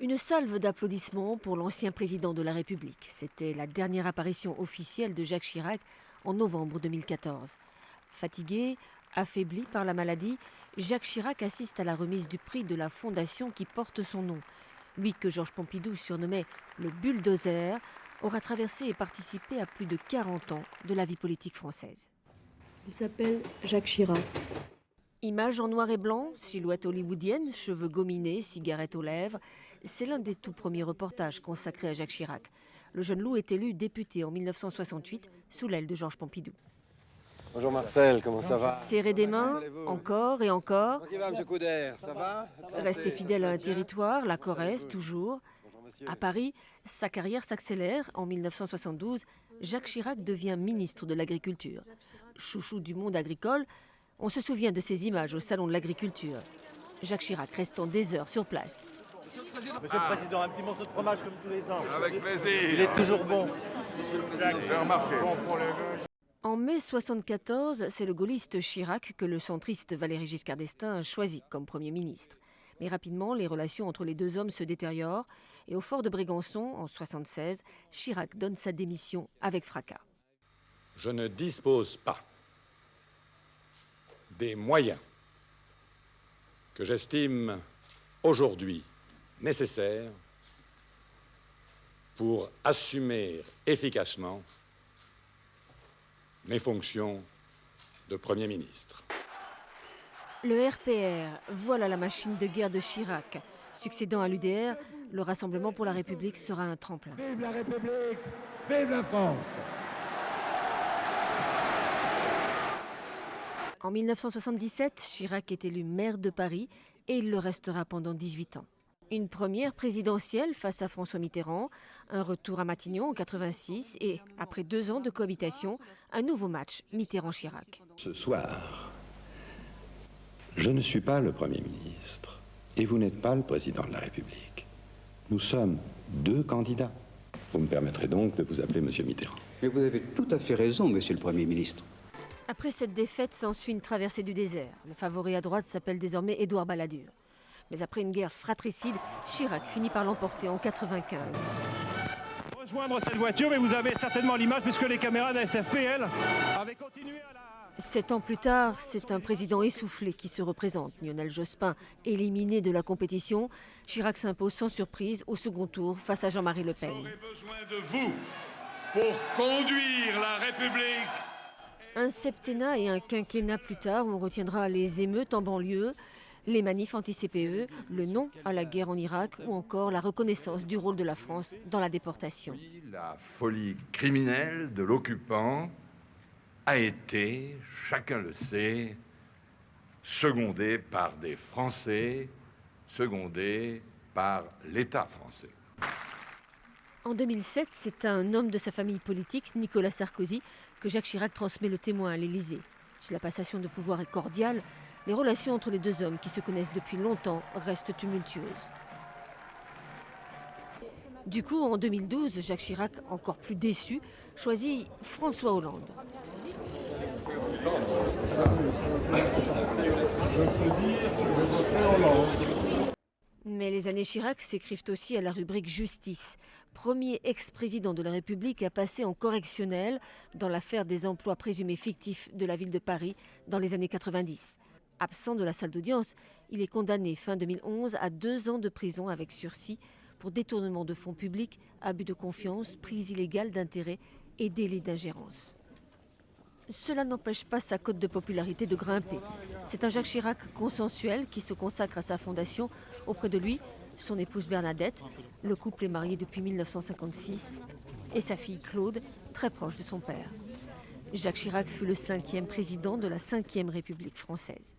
Une salve d'applaudissements pour l'ancien président de la République. C'était la dernière apparition officielle de Jacques Chirac en novembre 2014. Fatigué, affaibli par la maladie, Jacques Chirac assiste à la remise du prix de la fondation qui porte son nom. Lui que Georges Pompidou surnommait le bulldozer, aura traversé et participé à plus de 40 ans de la vie politique française. Il s'appelle Jacques Chirac. Image en noir et blanc, silhouette hollywoodienne, cheveux gominés, cigarette aux lèvres, c'est l'un des tout premiers reportages consacrés à Jacques Chirac. Le jeune loup est élu député en 1968 sous l'aile de Georges Pompidou. Bonjour Marcel, comment ça va? Serrer des mains, encore et encore. Comment va, M. Couder? Ça va? Rester fidèle à un territoire, la Corrèze toujours. À Paris, sa carrière s'accélère. En 1972, Jacques Chirac devient ministre de l'Agriculture. Chouchou du monde agricole, on se souvient de ces images au Salon de l'Agriculture. Jacques Chirac restant des heures sur place. Monsieur le Président, un petit morceau de fromage comme tous les ans. Avec plaisir. Il est toujours bon. J'ai remarqué. En mai 1974, c'est le gaulliste Chirac que le centriste Valéry Giscard d'Estaing choisit comme Premier ministre. Mais rapidement, les relations entre les deux hommes se détériorent et au fort de Brégançon, en 1976, Chirac donne sa démission avec fracas. Je ne dispose pas des moyens que j'estime aujourd'hui nécessaires pour assumer efficacement mes fonctions de Premier ministre. Le RPR, voilà la machine de guerre de Chirac. Succédant à l'UDR, le Rassemblement pour la République sera un tremplin. Vive la République, vive la France! En 1977, Chirac est élu maire de Paris et il le restera pendant 18 ans. Une première présidentielle face à François Mitterrand, un retour à Matignon en 86 et, après 2 ans de cohabitation, un nouveau match Mitterrand-Chirac. Ce soir, je ne suis pas le Premier ministre et vous n'êtes pas le Président de la République. Nous sommes 2 candidats. Vous me permettrez donc de vous appeler Monsieur Mitterrand. Mais vous avez tout à fait raison, Monsieur le Premier ministre. Après cette défaite s'ensuit une traversée du désert. Le favori à droite s'appelle désormais Édouard Balladur. Mais après une guerre fratricide, Chirac finit par l'emporter en 1995. Rejoindre cette voiture, mais vous avez certainement l'image puisque les caméras de la SFPL avaient continué à la... 7 ans plus tard, c'est un président essoufflé qui se représente. Lionel Jospin, éliminé de la compétition, Chirac s'impose sans surprise au second tour face à Jean-Marie Le Pen. J'aurai besoin de vous pour conduire la République. Un septennat et un quinquennat plus tard, on retiendra les émeutes en banlieue, les manifs anti-CPE, le non à la guerre en Irak ou encore la reconnaissance du rôle de la France dans la déportation. La folie criminelle de l'occupant a été, chacun le sait, secondée par des Français, secondée par l'État français. En 2007, c'est à un homme de sa famille politique, Nicolas Sarkozy, que Jacques Chirac transmet le témoin à l'Élysée. Si la passation de pouvoir est cordiale, les relations entre les deux hommes qui se connaissent depuis longtemps restent tumultueuses. Du coup, en 2012, Jacques Chirac, encore plus déçu, choisit François Hollande. Mais les années Chirac s'écrivent aussi à la rubrique justice. Premier ex-président de la République à passer en correctionnel dans l'affaire des emplois présumés fictifs de la ville de Paris dans les années 90. Absent de la salle d'audience, il est condamné fin 2011 à 2 ans de prison avec sursis pour détournement de fonds publics, abus de confiance, prise illégale d'intérêt et délit d'ingérence. Cela n'empêche pas sa cote de popularité de grimper. C'est un Jacques Chirac consensuel qui se consacre à sa fondation. Auprès de lui, son épouse Bernadette, le couple est marié depuis 1956, et sa fille Claude, très proche de son père. Jacques Chirac fut le 5e président de la 5e République française.